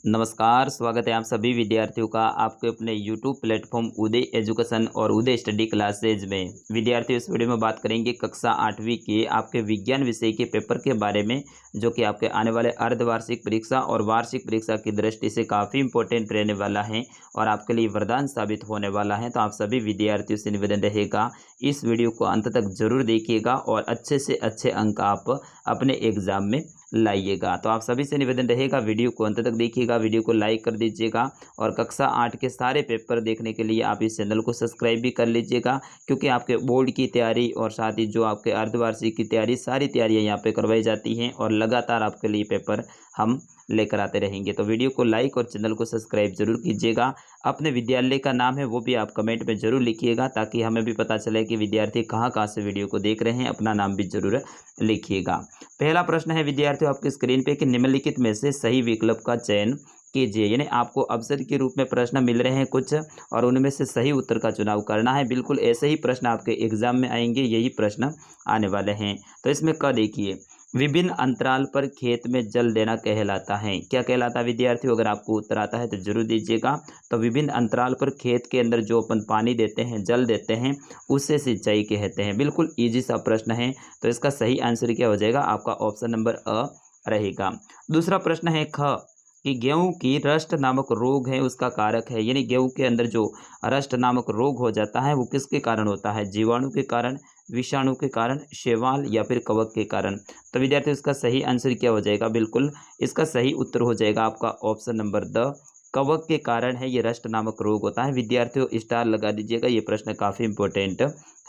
नमस्कार, स्वागत है आप सभी विद्यार्थियों का आपके अपने YouTube प्लेटफॉर्म उदय एजुकेशन और उदय स्टडी क्लासेज में। विद्यार्थियों, इस वीडियो में बात करेंगे कक्षा 8वीं के आपके विज्ञान विषय के पेपर के बारे में, जो कि आपके आने वाले अर्धवार्षिक परीक्षा और वार्षिक परीक्षा की दृष्टि से काफ़ी इंपॉर्टेंट रहने वाला है और आपके लिए वरदान साबित होने वाला है। तो आप सभी विद्यार्थियों से निवेदन रहेगा, इस वीडियो को अंत तक जरूर देखिएगा और अच्छे से अच्छे अंक आप अपने एग्जाम में लाइएगा। तो आप सभी से निवेदन रहेगा, वीडियो को अंत तक देखिएगा, वीडियो को लाइक कर दीजिएगा और कक्षा 8 के सारे पेपर देखने के लिए आप इस चैनल को सब्सक्राइब भी कर लीजिएगा, क्योंकि आपके बोर्ड की तैयारी और साथ ही जो आपके अर्धवार्षिक की तैयारी, सारी तैयारियां यहाँ पे करवाई जाती हैं और लगातार आपके लिए पेपर हम लेकर आते रहेंगे। तो वीडियो को लाइक और चैनल को सब्सक्राइब जरूर कीजिएगा। अपने विद्यालय का नाम है वो भी आप कमेंट में जरूर लिखिएगा, ताकि हमें भी पता चले कि विद्यार्थी कहाँ कहाँ से वीडियो को देख रहे हैं। अपना नाम भी जरूर लिखिएगा। पहला प्रश्न है विद्यार्थियों आपकी स्क्रीन पे कि निम्नलिखित में से सही विकल्प का चयन कीजिए। यानी आपको अवसर के रूप में प्रश्न मिल रहे हैं कुछ और उनमें से सही उत्तर का चुनाव करना है। बिल्कुल ऐसे ही प्रश्न आपके एग्जाम में आएंगे, यही प्रश्न आने वाले हैं। तो इसमें क देखिए, विभिन्न अंतराल पर खेत में जल देना कहलाता है। क्या कहलाता है विद्यार्थियों? अगर आपको उत्तर आता है तो जरूर दीजिएगा। तो विभिन्न अंतराल पर खेत के अंदर जो अपन पानी देते हैं, जल देते हैं, उसे सिंचाई कहते हैं। बिल्कुल इजी सा प्रश्न है। तो इसका सही आंसर क्या हो जाएगा? आपका ऑप्शन नंबर अ रहेगा। दूसरा प्रश्न है ख कि गेहूं की रस्ट नामक रोग है उसका कारक है। यानी गेहूं के अंदर जो रस्ट नामक रोग हो जाता है वो किसके कारण होता है? जीवाणु के कारण, विषाणु के कारण, शैवाल या फिर कवक के कारण। तो विद्यार्थियों, इसका सही आंसर क्या हो जाएगा? बिल्कुल इसका सही उत्तर हो जाएगा आपका ऑप्शन नंबर द, कवक के कारण है ये रस्ट नामक रोग होता है। विद्यार्थियों स्टार लगा दीजिएगा, ये प्रश्न काफी इंपॉर्टेंट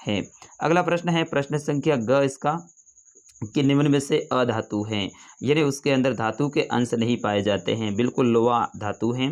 है। अगला प्रश्न है प्रश्न संख्या ग इसका कि निम्न में से अधातु हैं। यानी उसके अंदर धातु के अंश नहीं पाए जाते हैं। बिल्कुल लोहा धातु हैं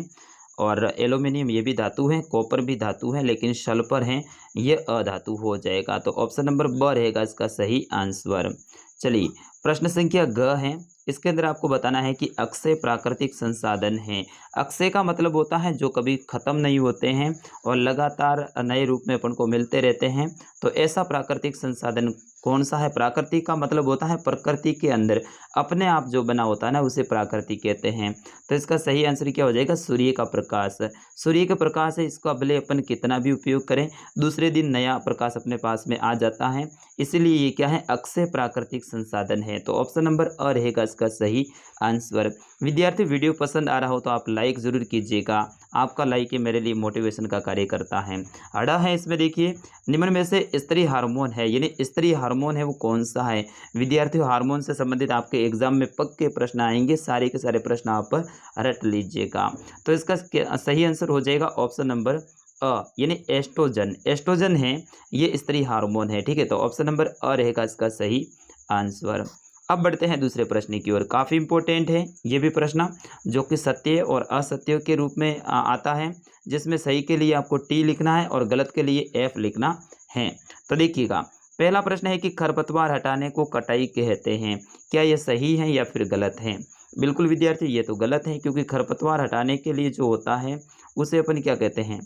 और एल्यूमिनियम ये भी धातु हैं, कॉपर भी धातु है, लेकिन सल्फर हैं ये अधातु हो जाएगा। तो ऑप्शन नंबर ब रहेगा इसका सही आंसर। चलिए प्रश्न संख्या ग है, इसके अंदर आपको बताना है कि अक्षय प्राकृतिक संसाधन है। अक्षय का मतलब होता है जो कभी खत्म नहीं होते हैं और लगातार नए रूप में अपन को मिलते रहते हैं। तो ऐसा प्राकृतिक संसाधन कौन सा है? प्राकृतिक का मतलब होता है प्रकृति के अंदर अपने आप जो बना होता है ना, उसे प्राकृतिक कहते हैं। तो इसका सही आंसर क्या हो जाएगा? सूर्य का प्रकाश। सूर्य का प्रकाश है, इसका भले अपन कितना भी उपयोग करें, दूसरे दिन नया प्रकाश अपने पास में आ जाता है। इसीलिए ये क्या है? अक्षय प्राकृतिक संसाधन है। तो ऑप्शन नंबर अ रहेगा इसका सही आंसर। विद्यार्थी, वीडियो पसंद आ रहा हो तो आप लाइक जरूर कीजिएगा। आपका लाइक ही मेरे लिए मोटिवेशन का कार्य करता है। अड़ा है इसमें देखिए, निम्न में से स्त्री हार्मोन है। यानी स्त्री हार्मोन है वो कौन सा है? विद्यार्थियों, हार्मोन से संबंधित आपके एग्जाम में पक्के प्रश्न आएंगे, सारे के सारे प्रश्न आप रट लीजिएगा। तो इसका सही आंसर हो जाएगा ऑप्शन नंबर अ, यानी एस्ट्रोजन। एस्ट्रोजन है ये स्त्री हार्मोन है। ठीक है, तो ऑप्शन नंबर अ रहेगा इसका सही आंसर। अब बढ़ते हैं दूसरे प्रश्न की ओर। काफ़ी इंपॉर्टेंट है ये भी प्रश्न, जो कि सत्य और असत्य के रूप में आता है, जिसमें सही के लिए आपको टी लिखना है और गलत के लिए एफ लिखना है। तो देखिएगा, पहला प्रश्न है कि खरपतवार हटाने को कटाई कहते हैं। क्या यह सही है या फिर गलत है? बिल्कुल विद्यार्थी, ये तो गलत है, क्योंकि खरपतवार हटाने के लिए जो होता है उसे अपन क्या कहते हैं?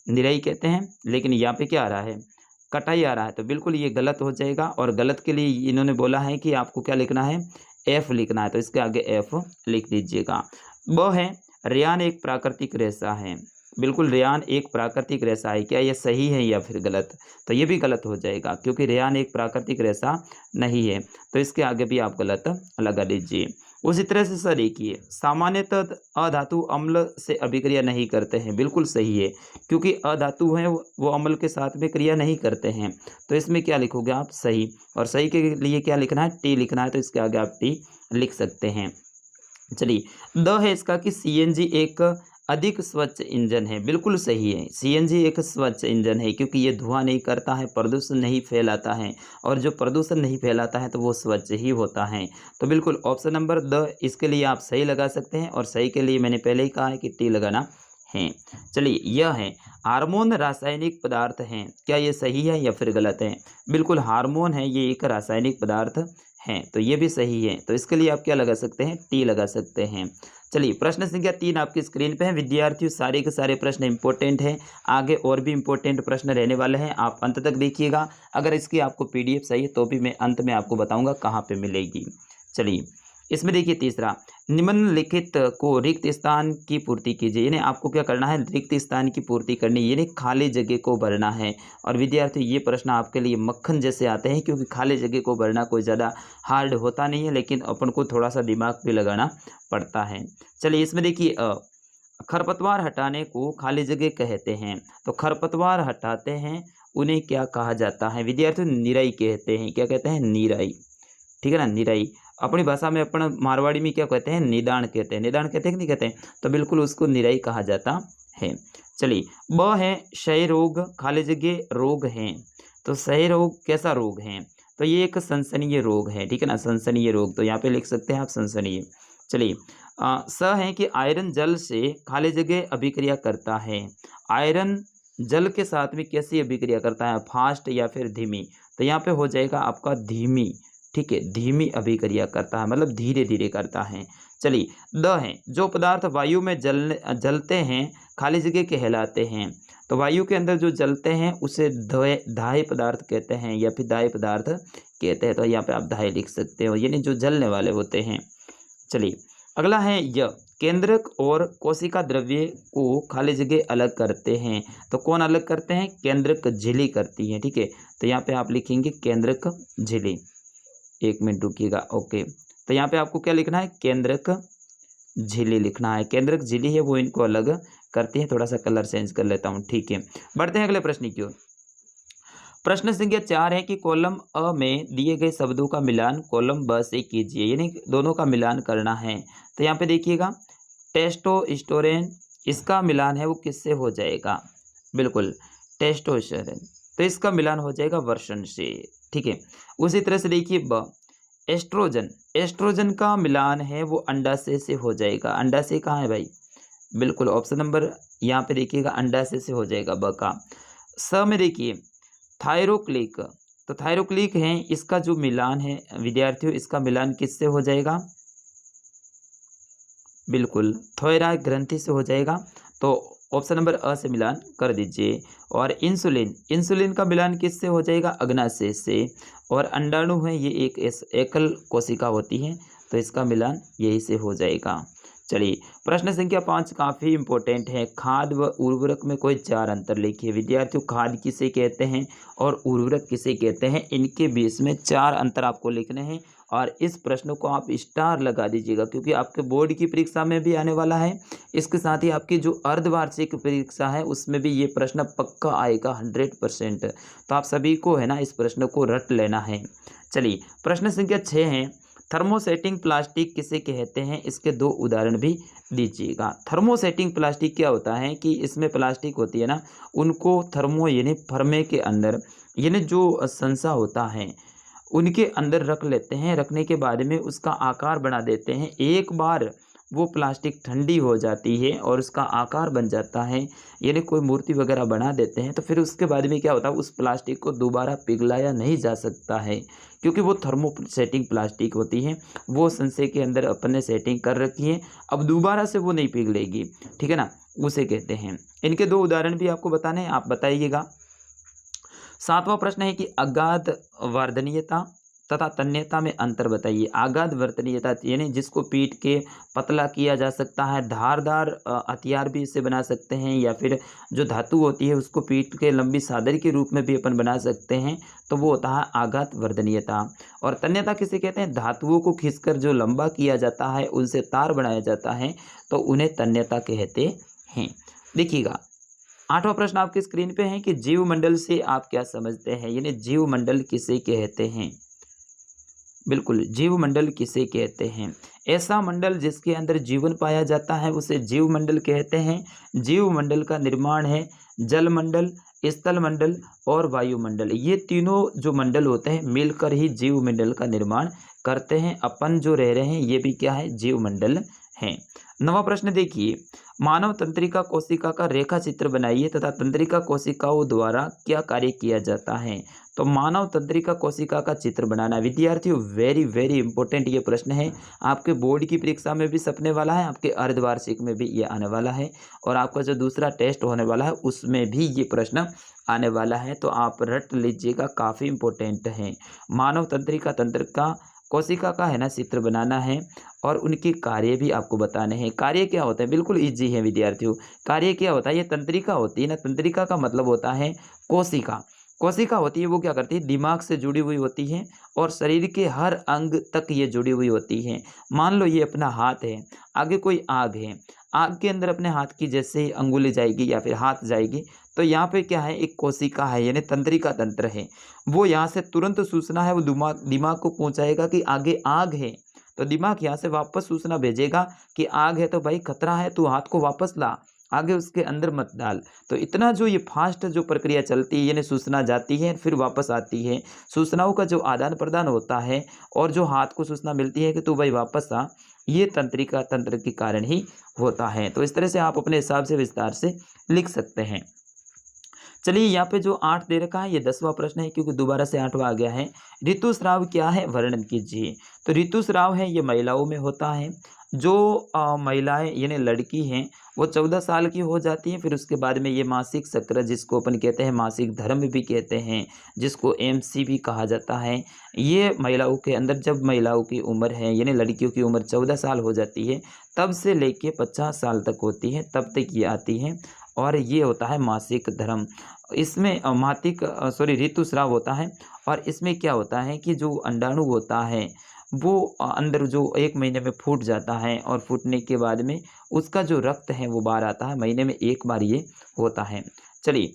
निराई कहते हैं। लेकिन यहाँ पे क्या आ रहा है? कटाई आ रहा है। तो बिल्कुल ये गलत हो जाएगा और गलत के लिए इन्होंने बोला है कि आपको क्या लिखना है? एफ लिखना है। तो इसके आगे एफ लिख दीजिएगा। ब है, रेयान एक प्राकृतिक रेशा है। बिल्कुल रेयान एक प्राकृतिक रेशा है। क्या ये सही है या फिर गलत? तो ये भी गलत हो जाएगा, क्योंकि रेयान एक प्राकृतिक रेशा नहीं है। तो इसके आगे भी आप गलत लगा दीजिए। उसी तरह से सर देखिए, सामान्यतः अधातु अम्ल से अभिक्रिया नहीं करते हैं। बिल्कुल सही है, क्योंकि अधातु हैं वो अम्ल के साथ में क्रिया नहीं करते हैं। तो इसमें क्या लिखोगे आप? सही। और सही के लिए क्या लिखना है? टी लिखना है। तो इसके आगे आप टी लिख सकते हैं। चलिए, द है इसका कि सीएनजी एक अधिक स्वच्छ इंजन है। बिल्कुल सही है, सीएनजी एक स्वच्छ इंजन है, क्योंकि ये धुआं नहीं करता है, प्रदूषण नहीं फैलाता है, और जो प्रदूषण नहीं फैलाता है तो वो स्वच्छ ही होता है। तो बिल्कुल ऑप्शन नंबर द इसके लिए आप सही लगा सकते हैं, और सही के लिए मैंने पहले ही कहा है कि टी लगाना है। चलिए, यह है, हार्मोन रासायनिक पदार्थ हैं। क्या ये सही है या फिर गलत है? बिल्कुल हार्मोन है ये एक रासायनिक पदार्थ है, तो ये भी सही है। तो इसके लिए आप क्या लगा सकते हैं? टी लगा सकते हैं। चलिए, प्रश्न संख्या 3 आपकी स्क्रीन पे है। विद्यार्थियों, सारे के सारे प्रश्न इंपॉर्टेंट हैं, आगे और भी इंपॉर्टेंट प्रश्न रहने वाले हैं, आप अंत तक देखिएगा। अगर इसकी आपको पीडीएफ चाहिए तो भी मैं अंत में आपको बताऊंगा कहाँ पे मिलेगी। चलिए, इसमें देखिए तीसरा, निम्नलिखित को रिक्त स्थान की पूर्ति कीजिए, यानी आपको क्या करना है, रिक्त स्थान की पूर्ति करनी, यानी खाली जगह को भरना है। और विद्यार्थी ये प्रश्न आपके लिए मक्खन जैसे आते हैं, क्योंकि खाली जगह को भरना कोई ज़्यादा हार्ड होता नहीं है, लेकिन अपन को थोड़ा सा दिमाग भी लगाना पड़ता है। चलिए इसमें देखिए खरपतवार हटाने को खाली जगह कहते हैं, तो खरपतवार हटाते हैं उन्हें क्या कहा जाता है विद्यार्थियों, निराई कहते हैं। क्या कहते हैं, निराई, ठीक है ना, निराई। अपनी भाषा में अपन मारवाड़ी में क्या कहते हैं, निदान कहते हैं। निदान कहते हैं कि नहीं कहते हैं, तो बिल्कुल उसको निराई कहा जाता है। चलिए ब है क्षय रोग, खाली जगह रोग हैं, तो क्षय रोग कैसा रोग है, तो ये एक सनसनीय रोग है, ठीक है ना, सनसनीय रोग, तो यहाँ पे लिख सकते हैं आप सनसनीय। चलिए स है कि आयरन जल से खाली जगह अभिक्रिया करता है। आयरन जल के साथ में कैसी अभिक्रिया करता है, फास्ट या फिर धीमी, तो यहाँ पे हो जाएगा आपका धीमी, ठीक है, धीमी अभिक्रिया करता है, मतलब धीरे धीरे करता है। चलिए द है, जो पदार्थ वायु में जलते हैं खाली जगह कहलाते हैं, तो वायु के अंदर जो जलते हैं उसे दाह्य पदार्थ कहते हैं या फिर दाह्य पदार्थ कहते हैं, तो यहाँ पे आप दाह्य लिख सकते हो, यानी जो जलने वाले होते हैं। चलिए अगला है य, केंद्रक और कोशिका द्रव्य को खाली जगह अलग करते हैं, तो कौन अलग करते हैं, केंद्रक झिल्ली करती है, ठीक है, तो यहाँ पे आप लिखेंगे केंद्रक झिल्ली। एक मिनट रुकिएगा, ओके, तो यहाँ पे आपको क्या लिखना है, केंद्रक झिल्ली लिखना है। केंद्रक झिल्ली है वो इनको अलग करती है, थोड़ा सा कलर चेंज कर लेता हूँ, ठीक है। बढ़ते हैं अगले प्रश्न की ओर। प्रश्न संख्या 4 है कि कॉलम अ में दिए गए शब्दों का मिलान कॉलम ब से कीजिए, यानी दोनों का मिलान करना है। तो यहाँ पे देखिएगा टेस्टोस्टेरोन, इसका मिलान है वो किससे हो जाएगा, बिल्कुल टेस्टोस्टेरोन, तो इसका मिलान हो जाएगा वर्षण से, ठीक है। उसी तरह से देखिए ब, एस्ट्रोजन, एस्ट्रोजन का मिलान है वो अंडाशय से हो जाएगा। अंडाशय कहाँ है भाई, बिल्कुल ऑप्शन नंबर यहाँ पे देखिएगा अंडाशय से हो जाएगा ब का। स में देखिए थायरोक्लिक, तो थायरोक्लिक है, इसका जो मिलान है विद्यार्थियों, इसका मिलान किससे हो जाएगा, बिल्कुल थायराइड ग्रंथि से हो जाएगा, तो ऑप्शन नंबर अ से मिलान कर दीजिए। और इंसुलिन, इंसुलिन का मिलान किससे हो जाएगा, अग्नाशय से। और अंडाणु है ये एक एकल कोशिका होती है, तो इसका मिलान यही से हो जाएगा। चलिए प्रश्न संख्या 5 काफ़ी इंपॉर्टेंट है, खाद व उर्वरक में कोई 4 अंतर लिखिए। विद्यार्थियों खाद किसे कहते हैं और उर्वरक किसे कहते हैं, इनके बीच में 4 अंतर आपको लिखने हैं। और इस प्रश्न को आप स्टार लगा दीजिएगा, क्योंकि आपके बोर्ड की परीक्षा में भी आने वाला है, इसके साथ ही आपकी जो अर्धवार्षिक परीक्षा है उसमें भी ये प्रश्न पक्का आएगा 100%। तो आप सभी को है ना इस प्रश्न को रट लेना है। चलिए प्रश्न संख्या 6 है, थर्मोसेटिंग प्लास्टिक किसे कहते हैं, इसके 2 उदाहरण भी दीजिएगा। थर्मोसेटिंग प्लास्टिक क्या होता है कि इसमें प्लास्टिक होती है ना, उनको थर्मो यानी फर्मे के अंदर, यानी जो संसा होता है उनके अंदर रख लेते हैं, रखने के बाद में उसका आकार बना देते हैं। एक बार वो प्लास्टिक ठंडी हो जाती है और उसका आकार बन जाता है, यानी कोई मूर्ति वगैरह बना देते हैं, तो फिर उसके बाद में क्या होता है, उस प्लास्टिक को दोबारा पिघलाया नहीं जा सकता है, क्योंकि वो थर्मोसेटिंग प्लास्टिक होती है, वो संचय के अंदर अपन ने सेटिंग कर रखी है, अब दोबारा से वो नहीं पिघलेगी, ठीक है ना, उसे कहते हैं। इनके 2 उदाहरण भी आपको बताने हैं, आप बताइएगा। 7वां प्रश्न है कि अगाध वर्धनीयता तथा तन्यता में अंतर बताइए। आगाध वर्तनीयता यानी जिसको पीट के पतला किया जा सकता है, धारदार हथियार भी इससे बना सकते हैं, या फिर जो धातु होती है उसको पीट के लंबी सादरी के रूप में भी अपन बना सकते हैं, तो वो होता है आगाध वर्धनीयता। और तन्यता किसे कहते हैं, धातुओं को खींचकर जो लंबा किया जाता है, उनसे तार बनाया जाता है, तो उन्हें तन्यता कहते हैं। देखिएगा 8वां प्रश्न आपकी स्क्रीन पे है कि जीव मंडल से आप क्या समझते हैं, यानी जीव मंडल किसे कहते हैं। बिल्कुल जीव मंडल किसे कहते हैं, ऐसा मंडल जिसके अंदर जीवन पाया जाता है उसे जीव मंडल कहते हैं। जीव मंडल का निर्माण है जल मंडल, स्थल मंडल और वायुमंडल, ये तीनों जो मंडल होते हैं मिलकर ही जीव मंडल का निर्माण करते हैं। अपन जो रह रहे हैं ये भी क्या है, जीव मंडल है। 9वां प्रश्न देखिए, मानव तंत्रिका कोशिका का रेखा चित्र बनाइए तथा तंत्रिका कोशिकाओं द्वारा क्या कार्य किया जाता है। तो मानव तंत्रिका कोशिका का चित्र बनाना विद्यार्थियों वेरी वेरी इंपॉर्टेंट ये प्रश्न है, आपके बोर्ड की परीक्षा में भी सपने वाला है, आपके अर्धवार्षिक में भी ये आने वाला है, और आपका जो दूसरा टेस्ट होने वाला है उसमें भी ये प्रश्न आने वाला है, तो आप रट लीजिएगा, काफ़ी इंपॉर्टेंट है। मानव तंत्रिका कोशिका का है ना चित्र बनाना है और उनके कार्य भी आपको बताने हैं। कार्य क्या होता है, बिल्कुल ईजी है विद्यार्थियों। कार्य क्या होता है, ये तंत्रिका होती है ना, तंत्रिका का मतलब होता है कोशिका। कोशिका होती है वो क्या करती है, दिमाग से जुड़ी हुई होती है और शरीर के हर अंग तक ये जुड़ी हुई होती है। मान लो ये अपना हाथ है, आगे कोई आग है, आग के अंदर अपने हाथ की जैसे ही अंगुली जाएगी या फिर हाथ जाएगी, तो यहाँ पे क्या है, एक कोशिका है यानी तंत्रिका तंत्र है। वो यहाँ से तुरंत सूचना है वो दिमाग दिमाग को पहुँचाएगा कि आगे आग है। तो दिमाग यहाँ से वापस सूचना भेजेगा कि आग है तो भाई खतरा है, तू हाथ को वापस ला, आगे उसके अंदर मत डाल। तो इतना जो ये फास्ट जो प्रक्रिया चलती है यानी सूचना जाती है फिर वापस आती है, सूचनाओं का जो आदान प्रदान होता है और जो हाथ को सूचना मिलती है कि तू भाई वापस आ, ये तंत्रिका तंत्र के कारण ही होता है। तो इस तरह से आप अपने हिसाब से विस्तार से लिख सकते हैं। चलिए यहाँ पे जो 8 दे रखा है ये 10वां प्रश्न है, क्योंकि दोबारा से 8वां आ गया है। ऋतुस्राव क्या है, वर्णन कीजिए। तो ऋतुस्राव है ये महिलाओं में होता है। जो महिलाएं यानी लड़की हैं वो 14 साल की हो जाती हैं, फिर उसके बाद में ये मासिक चक्र जिसको अपन कहते हैं मासिक धर्म भी कहते हैं, जिसको एमसी भी कहा जाता है, ये महिलाओं के अंदर जब महिलाओं की उम्र है यानी लड़कियों की उम्र 14 साल हो जाती है तब से लेके 50 साल तक होती है, तब तक ये आती हैं और ये होता है मासिक धर्म। इसमें ऋतुस्राव होता है और इसमें क्या होता है कि जो अंडाणु होता है वो अंदर जो 1 महीने में फूट जाता है और फूटने के बाद में उसका जो रक्त है वो बाहर आता है, महीने में 1 बार ये होता है। चलिए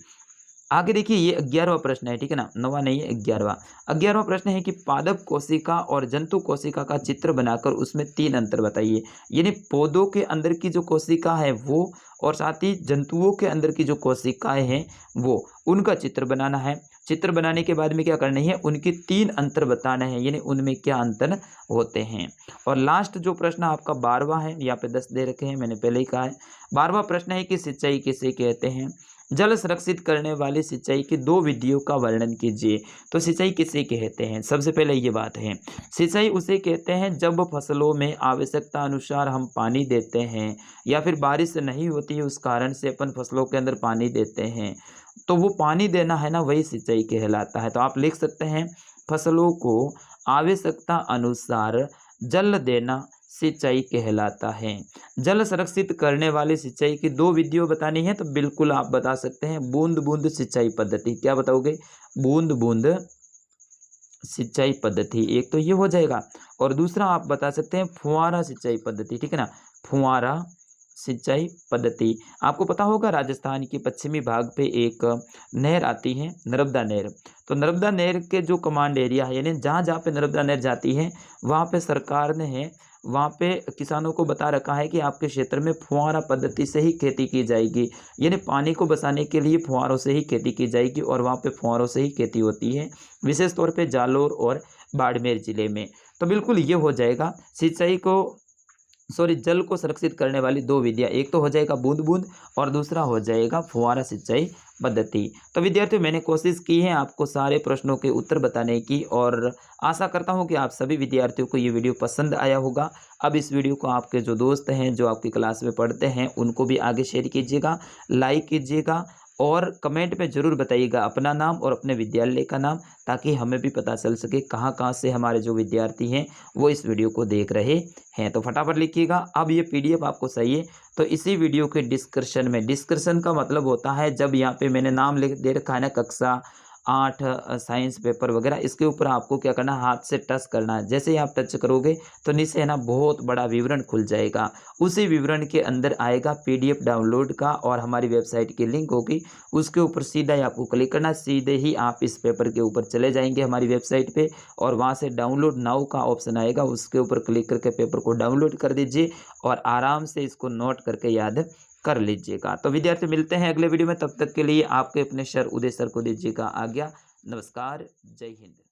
आगे देखिए, ये 11वां प्रश्न है, ठीक है ना, 9वां नहीं है 11वां। 11वां प्रश्न है कि पादप कोशिका और जंतु कोशिका का चित्र बनाकर उसमें 3 अंतर बताइए। यानी पौधों के अंदर की जो कोशिका है वो और साथ ही जंतुओं के अंदर की जो कोशिकाएं हैं वो, उनका चित्र बनाना है। चित्र बनाने के बाद में क्या करनी है, उनकी 3 अंतर बताना है, यानी उनमें क्या अंतर होते हैं। और लास्ट जो प्रश्न आपका 12वां है, यहाँ पे 10 दे रखे हैं, मैंने पहले ही कहा है। 12वां प्रश्न है कि सिंचाई किसे कहते हैं। जल संरक्षित करने वाली सिंचाई की 2 विधियों का वर्णन कीजिए। तो सिंचाई किसे कहते हैं, सबसे पहले ये बात है, सिंचाई उसे कहते हैं जब फसलों में आवश्यकता अनुसार हम पानी देते हैं या फिर बारिश नहीं होती है उस कारण से अपन फसलों के अंदर पानी देते हैं, तो वो पानी देना है ना, वही सिंचाई कहलाता है। तो आप लिख सकते हैं फसलों को आवश्यकता अनुसार जल देना सिंचाई कहलाता है। जल संरक्षित करने वाली सिंचाई की 2 विधियों बतानी है, तो बिल्कुल आप बता सकते हैं बूंद बूंद सिंचाई पद्धति। क्या बताओगे, बूंद बूंद सिंचाई पद्धति, एक तो ये हो जाएगा और दूसरा आप बता सकते हैं फुहारा सिंचाई पद्धति, ठीक है ना, फुहारा सिंचाई पद्धति। आपको पता होगा राजस्थान के पश्चिमी भाग पे एक नहर आती है, नर्मदा नहर। तो नर्मदा नहर के जो कमांड एरिया है यानी जहाँ जहाँ पे नर्मदा नहर जाती है वहाँ पे सरकार ने है, वहाँ पे किसानों को बता रखा है कि आपके क्षेत्र में फुहारा पद्धति से ही खेती की जाएगी, यानी पानी को बचाने के लिए फुहारों से ही खेती की जाएगी और वहाँ पे फुहारों से ही खेती होती है, विशेष तौर पे जालोर और बाड़मेर जिले में। तो बिल्कुल ये हो जाएगा जल को संरक्षित करने वाली 2 विधियाँ, एक तो हो जाएगा बूंद बूंद और दूसरा हो जाएगा फुहारा सिंचाई पद्धति। तो विद्यार्थियों मैंने कोशिश की है आपको सारे प्रश्नों के उत्तर बताने की और आशा करता हूं कि आप सभी विद्यार्थियों को ये वीडियो पसंद आया होगा। अब इस वीडियो को आपके जो दोस्त हैं जो आपकी क्लास में पढ़ते हैं उनको भी आगे शेयर कीजिएगा, लाइक कीजिएगा और कमेंट में ज़रूर बताइएगा अपना नाम और अपने विद्यालय का नाम, ताकि हमें भी पता चल सके कहाँ कहाँ से हमारे जो विद्यार्थी हैं वो इस वीडियो को देख रहे हैं। तो फटाफट लिखिएगा। अब ये PDF आपको चाहिए तो इसी वीडियो के डिस्क्रिप्शन में, डिस्क्रिप्शन का मतलब होता है जब यहाँ पे मैंने नाम लिख दे रखा है ना कक्षा 8 साइंस पेपर वगैरह, इसके ऊपर आपको क्या करना है, हाथ से टच करना है। जैसे ही आप टच करोगे तो नीचे है ना बहुत बड़ा विवरण खुल जाएगा, उसी विवरण के अंदर आएगा PDF डाउनलोड का और हमारी वेबसाइट की लिंक होगी, उसके ऊपर सीधा ही आपको क्लिक करना, सीधे ही आप इस पेपर के ऊपर चले जाएंगे हमारी वेबसाइट पे और वहाँ से डाउनलोड नाउ का ऑप्शन आएगा, उसके ऊपर क्लिक करके पेपर को डाउनलोड कर दीजिए और आराम से इसको नोट करके याद कर लीजिएगा। तो विद्यार्थी मिलते हैं अगले वीडियो में, तब तक के लिए आपके अपने सर उदय सर को दीजिएगा आज्ञा। नमस्कार, जय हिंद।